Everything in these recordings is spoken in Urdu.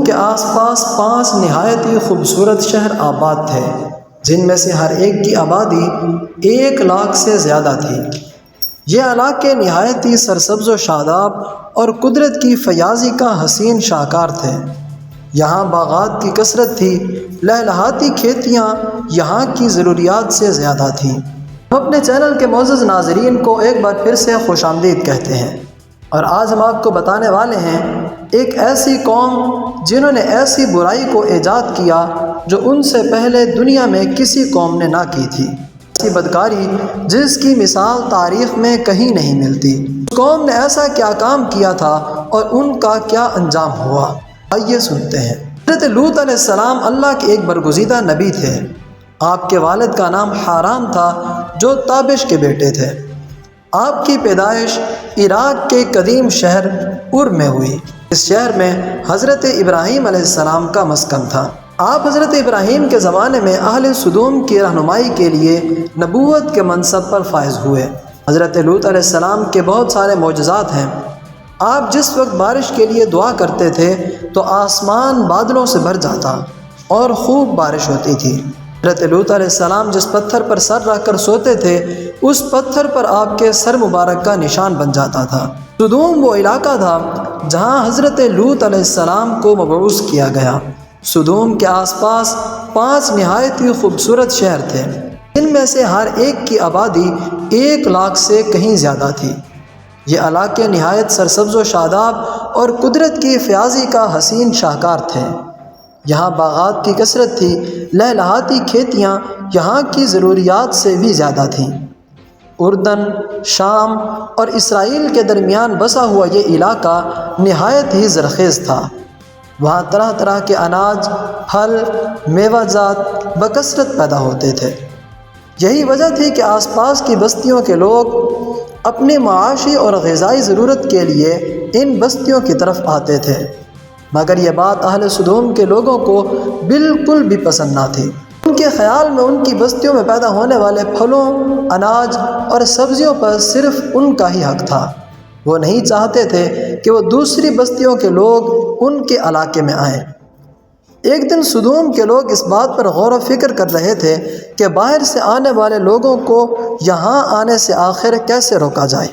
کے آس پاس 5 نہایت ہی خوبصورت شہر آباد تھے، جن میں سے ہر ایک کی آبادی 1 لاکھ سے زیادہ تھی۔ یہ علاقے نہایت ہی سرسبز و شاداب اور قدرت کی فیاضی کا حسین شاہکار تھے۔ یہاں باغات کی کثرت تھی، لہلہاتی کھیتیاں یہاں کی ضروریات سے زیادہ تھیں۔ ہم اپنے چینل کے معزز ناظرین کو ایک بار پھر سے خوش آمدید کہتے ہیں، اور آج ہم آپ کو بتانے والے ہیں ایک ایسی قوم جنہوں نے ایسی برائی کو ایجاد کیا جو ان سے پہلے دنیا میں کسی قوم نے نہ کی تھی، ایسی بدکاری جس کی مثال تاریخ میں کہیں نہیں ملتی۔ اس قوم نے ایسا کیا کام کیا تھا اور ان کا کیا انجام ہوا، آئیے سنتے ہیں۔ حضرت لوط علیہ السلام اللہ کے ایک برگزیدہ نبی تھے۔ آپ کے والد کا نام حاران تھا جو تابش کے بیٹے تھے۔ آپ کی پیدائش عراق کے قدیم شہر ار میں ہوئی۔ اس شہر میں حضرت ابراہیم علیہ السلام کا مسکن تھا۔ آپ حضرت ابراہیم کے زمانے میں اہل سدوم کی رہنمائی کے لیے نبوت کے منصب پر فائز ہوئے۔ حضرت لوط علیہ السلام کے بہت سارے معجزات ہیں۔ آپ جس وقت بارش کے لیے دعا کرتے تھے تو آسمان بادلوں سے بھر جاتا اور خوب بارش ہوتی تھی۔ حضرت لوط علیہ السلام جس پتھر پر سر رکھ کر سوتے تھے اس پتھر پر آپ کے سر مبارک کا نشان بن جاتا تھا۔ سدوم وہ علاقہ تھا جہاں حضرت لوط علیہ السلام کو مبعوث کیا گیا۔ سدوم کے آس پاس 5 نہایت ہی خوبصورت شہر تھے، ان میں سے ہر ایک کی آبادی 1 لاکھ سے کہیں زیادہ تھی۔ یہ علاقے نہایت سرسبز و شاداب اور قدرت کی فیاضی کا حسین شاہکار تھے۔ یہاں باغات کی کثرت تھی، لہلہاتی کھیتیاں یہاں کی ضروریات سے بھی زیادہ تھیں۔ اردن، شام اور اسرائیل کے درمیان بسا ہوا یہ علاقہ نہایت ہی زرخیز تھا۔ وہاں طرح طرح کے اناج، پھل، میوہ جات بکثرت پیدا ہوتے تھے۔ یہی وجہ تھی کہ آس پاس کی بستیوں کے لوگ اپنی معاشی اور غذائی ضرورت کے لیے ان بستیوں کی طرف آتے تھے، مگر یہ بات اہل سدوم کے لوگوں کو بالکل بھی پسند نہ تھی۔ ان کے خیال میں ان کی بستیوں میں پیدا ہونے والے پھلوں، اناج اور سبزیوں پر صرف ان کا ہی حق تھا۔ وہ نہیں چاہتے تھے کہ وہ دوسری بستیوں کے لوگ ان کے علاقے میں آئیں۔ ایک دن سدوم کے لوگ اس بات پر غور و فکر کر رہے تھے کہ باہر سے آنے والے لوگوں کو یہاں آنے سے آخر کیسے روکا جائے،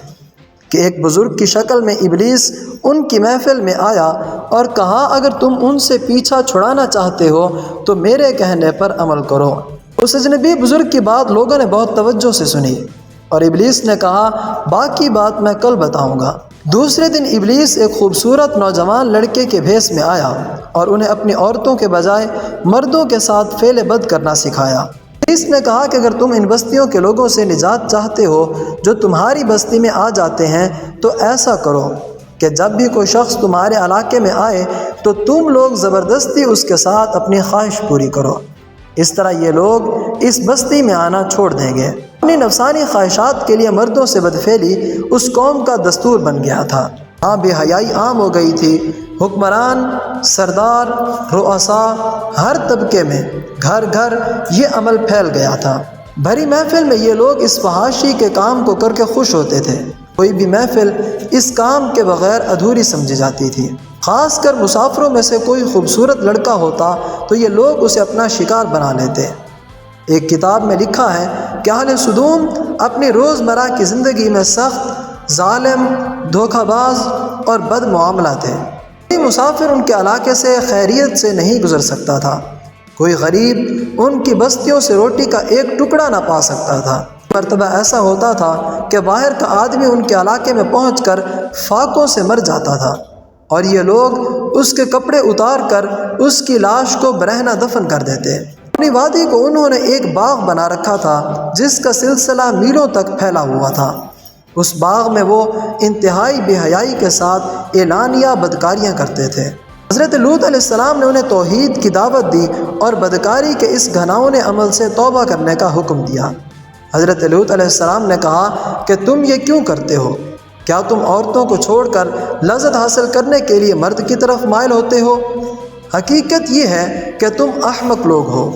کہ ایک بزرگ کی شکل میں ابلیس ان کی محفل میں آیا اور کہا اگر تم ان سے پیچھا چھڑانا چاہتے ہو تو میرے کہنے پر عمل کرو۔ اس اجنبی بزرگ کی بات لوگوں نے بہت توجہ سے سنی اور ابلیس نے کہا باقی بات میں کل بتاؤں گا۔ دوسرے دن ابلیس ایک خوبصورت نوجوان لڑکے کے بھیس میں آیا اور انہیں اپنی عورتوں کے بجائے مردوں کے ساتھ فعل بد کرنا سکھایا۔ ابلیس نے کہا کہ اگر تم ان بستیوں کے لوگوں سے نجات چاہتے ہو جو تمہاری بستی میں آ جاتے ہیں تو ایسا کرو کہ جب بھی کوئی شخص تمہارے علاقے میں آئے تو تم لوگ زبردستی اس کے ساتھ اپنی خواہش پوری کرو۔ اس طرح یہ لوگ اس بستی میں آنا چھوڑ دیں گے۔ اپنی نفسانی خواہشات کے لیے مردوں سے بدفعلی اس قوم کا دستور بن گیا تھا۔ ہاں بے حیائی عام ہو گئی تھی۔ حکمران، سردار، رؤساء، ہر طبقے میں گھر گھر یہ عمل پھیل گیا تھا۔ بھری محفل میں یہ لوگ اس فحاشی کے کام کو کر کے خوش ہوتے تھے۔ کوئی بھی محفل اس کام کے بغیر ادھوری سمجھی جاتی تھی۔ خاص کر مسافروں میں سے کوئی خوبصورت لڑکا ہوتا تو یہ لوگ اسے اپنا شکار بنا لیتے۔ ایک کتاب میں لکھا ہے کہ اہل سدوم اپنی روزمرہ کی زندگی میں سخت، ظالم، دھوکہ باز اور بد معاملہ تھے۔ کوئی مسافر ان کے علاقے سے خیریت سے نہیں گزر سکتا تھا۔ کوئی غریب ان کی بستیوں سے روٹی کا ایک ٹکڑا نہ پا سکتا تھا۔ مرتبہ ایسا ہوتا تھا کہ باہر کا آدمی ان کے علاقے میں پہنچ کر فاقوں سے مر جاتا تھا اور یہ لوگ اس کے کپڑے اتار کر اس کی لاش کو برہنہ دفن کر دیتے۔ اپنی وادی کو انہوں نے ایک باغ بنا رکھا تھا جس کا سلسلہ میلوں تک پھیلا ہوا تھا۔ اس باغ میں وہ انتہائی بے حیائی کے ساتھ اعلانیہ بدکاریاں کرتے تھے۔ حضرت لوط علیہ السلام نے انہیں توحید کی دعوت دی اور بدکاری کے اس گھناؤنے عمل سے توبہ کرنے کا حکم دیا۔ حضرت لوط علیہ السلام نے کہا کہ تم یہ کیوں کرتے ہو؟ کیا تم عورتوں کو چھوڑ کر لذت حاصل کرنے کے لیے مرد کی طرف مائل ہوتے ہو؟ حقیقت یہ ہے کہ تم احمق لوگ ہو۔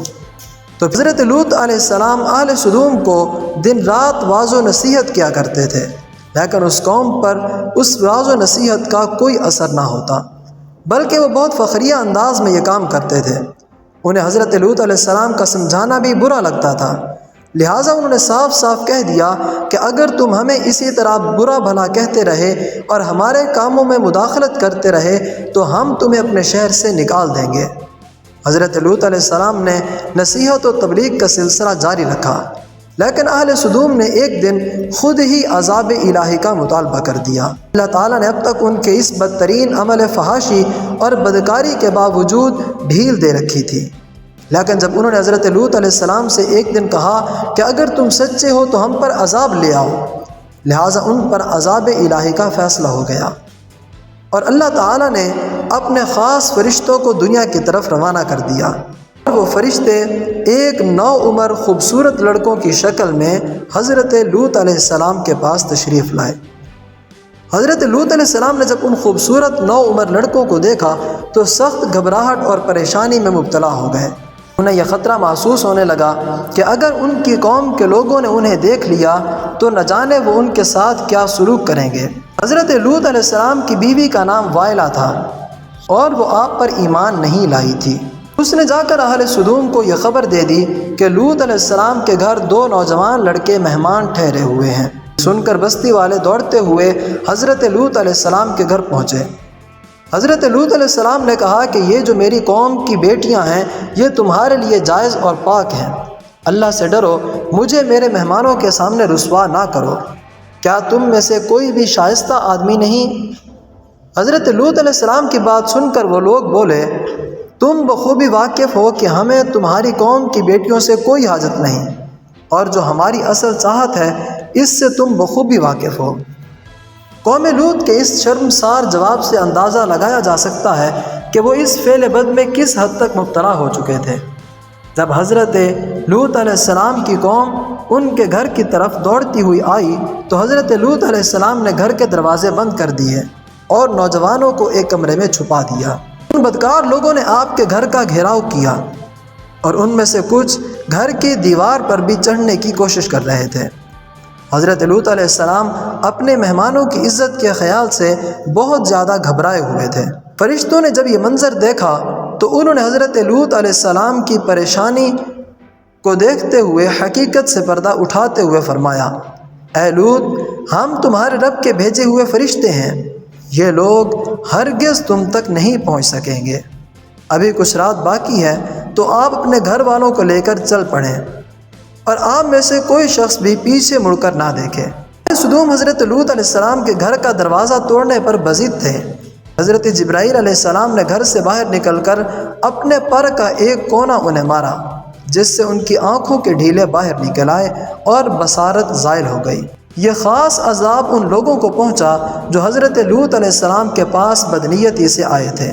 تو حضرت لوط علیہ السلام اہل سدوم کو دن رات واعظ و نصیحت کیا کرتے تھے، لیکن اس قوم پر اس واعظ و نصیحت کا کوئی اثر نہ ہوتا۔ بلکہ وہ بہت فخریہ انداز میں یہ کام کرتے تھے۔ انہیں حضرت لوط علیہ السلام کا سمجھانا بھی برا لگتا تھا، لہٰذا انہوں نے صاف صاف کہہ دیا کہ اگر تم ہمیں اسی طرح برا بھلا کہتے رہے اور ہمارے کاموں میں مداخلت کرتے رہے تو ہم تمہیں اپنے شہر سے نکال دیں گے۔ حضرت لوط علیہ السلام نے نصیحت و تبلیغ کا سلسلہ جاری رکھا، لیکن اہل سدوم نے ایک دن خود ہی عذاب الہی کا مطالبہ کر دیا۔ اللہ تعالیٰ نے اب تک ان کے اس بدترین عمل فحاشی اور بدکاری کے باوجود ڈھیل دے رکھی تھی، لیکن جب انہوں نے حضرت لوط علیہ السلام سے ایک دن کہا کہ اگر تم سچے ہو تو ہم پر عذاب لے آؤ، لہٰذا ان پر عذاب الہی کا فیصلہ ہو گیا، اور اللہ تعالیٰ نے اپنے خاص فرشتوں کو دنیا کی طرف روانہ کر دیا۔ وہ فرشتے ایک نوعمر خوبصورت لڑکوں کی شکل میں حضرت لوط علیہ السلام کے پاس تشریف لائے۔ حضرت لوط علیہ السلام نے جب ان خوبصورت نوعمر لڑکوں کو دیکھا تو سخت گھبراہٹ اور پریشانی میں مبتلا ہو گئے۔ انہیں یہ خطرہ محسوس ہونے لگا کہ اگر ان کی قوم کے لوگوں نے انہیں دیکھ لیا تو نہ جانے وہ ان کے ساتھ کیا سلوک کریں گے۔ حضرت لوط علیہ السلام کی بیوی کا نام وائلہ تھا اور وہ آپ پر ایمان نہیں لائی تھی۔ اس نے جا کر اہل سدوم کو یہ خبر دے دی کہ لوط علیہ السلام کے گھر 2 نوجوان لڑکے مہمان ٹھہرے ہوئے ہیں۔ سن کر بستی والے دوڑتے ہوئے حضرت لوط علیہ السلام کے گھر پہنچے۔ حضرت لوط علیہ السلام نے کہا کہ یہ جو میری قوم کی بیٹیاں ہیں یہ تمہارے لیے جائز اور پاک ہیں، اللہ سے ڈرو، مجھے میرے مہمانوں کے سامنے رسوا نہ کرو، کیا تم میں سے کوئی بھی شائستہ آدمی نہیں؟ حضرت لوط علیہ السلام کی بات سن کر وہ لوگ بولے، تم بخوبی واقف ہو کہ ہمیں تمہاری قوم کی بیٹیوں سے کوئی حاجت نہیں، اور جو ہماری اصل چاہت ہے اس سے تم بخوبی واقف ہو۔ قوم لوط کے اس شرمسار جواب سے اندازہ لگایا جا سکتا ہے کہ وہ اس فعل بد میں کس حد تک مبتلا ہو چکے تھے۔ جب حضرت لوط علیہ السلام کی قوم ان کے گھر کی طرف دوڑتی ہوئی آئی تو حضرت لوط علیہ السلام نے گھر کے دروازے بند کر دیے اور نوجوانوں کو ایک کمرے میں چھپا دیا۔ ان بدکار لوگوں نے آپ کے گھر کا گھیراؤ کیا اور ان میں سے کچھ گھر کی دیوار پر بھی چڑھنے کی کوشش کر رہے تھے۔ حضرت لوط علیہ السلام اپنے مہمانوں کی عزت کے خیال سے بہت زیادہ گھبرائے ہوئے تھے۔ فرشتوں نے جب یہ منظر دیکھا تو انہوں نے حضرت لوط علیہ السلام کی پریشانی کو دیکھتے ہوئے حقیقت سے پردہ اٹھاتے ہوئے فرمایا، اے لوط، ہم تمہارے رب کے بھیجے ہوئے فرشتے ہیں، یہ لوگ ہرگز تم تک نہیں پہنچ سکیں گے۔ ابھی کچھ رات باقی ہے تو آپ اپنے گھر والوں کو لے کر چل پڑیں اور آپ میں سے کوئی شخص بھی پیچھے مڑ کر نہ دیکھے۔ سدوم حضرت لوط علیہ السلام کے گھر کا دروازہ توڑنے پر بضد تھے۔ حضرت جبرائیل علیہ السلام نے گھر سے باہر نکل کر اپنے پر کا ایک کونا انہیں مارا، جس سے ان کی آنکھوں کے ڈھیلے باہر نکل آئے اور بصارت زائل ہو گئی۔ یہ خاص عذاب ان لوگوں کو پہنچا جو حضرت لوط علیہ السلام کے پاس بدنیتی سے آئے تھے۔